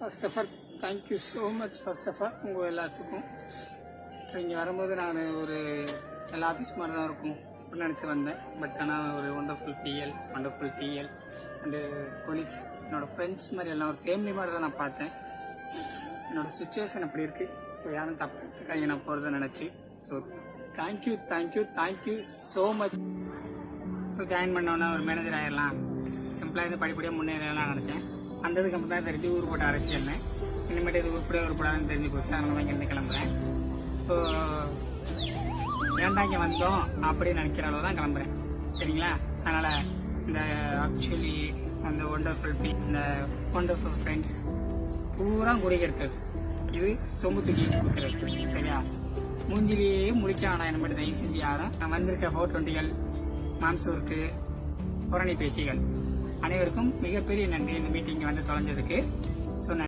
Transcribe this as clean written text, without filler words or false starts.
First of all thank you so much. First of all உங்கள் எல்லாத்துக்கும். So இங்கே வரும்போது நான் ஒரு எல்லா ஆஃபீஸ் மாதிரி தான் இருக்கும் அப்படின்னு நினச்சி வந்தேன். பட் ஆனால் ஒரு ஒண்டர்ஃபுல் டிஎல் அண்டு கொலீக்ஸ், என்னோடய ஃப்ரெண்ட்ஸ் மாதிரி எல்லாம் ஒரு ஃபேமிலி மாதிரி தான் நான் பார்த்தேன். என்னோடய சுச்சுவேஷன் அப்படி இருக்குது. ஸோ யாரும் தப்பு எடுத்துக்காங்க நான் போகிறத நினச்சி. So thank you so much. So join பண்ணோன்னா ஒரு மேனேஜர் ஆகிடலாம், எம்ப்ளாயிஸ் படிப்படியாக முன்னேறலாம் நினச்சேன். வந்ததுக்கு அப்புறம் தான் தெரிஞ்சு ஊர் போட்ட அரசியல்னு. இனிமேட்டு இது உருப்படாதுன்னு தெரிஞ்சு போச்சு. அதனால தான் இங்கேருந்து கிளம்புறேன். ஸோ ஏன்டா இங்கே வந்தோம் அப்படின்னு நினைக்கிற அளவு தான் கிளம்புறேன், சரிங்களா? அதனால் இந்த ஆக்சுவலி அந்த ஒண்டர்ஃபுல் ஃப்ரெண்ட்ஸ் பூரா குடிக்கெடுத்தது. இது சொம்பு தூக்கி கொடுக்குறது, சரியா? மூஞ்சிலேயே முடிக்கானா என்ன மட்டும் தயவு செஞ்சு யாரும். நான் வந்திருக்க 420கள், மாம்சூருக்கு, புரணி பேசிகள் அனைவருக்கும் மிகப்பெரிய நன்றி இந்த மீட்டிங் வந்து தொலைஞ்சதுக்கு. ஸோ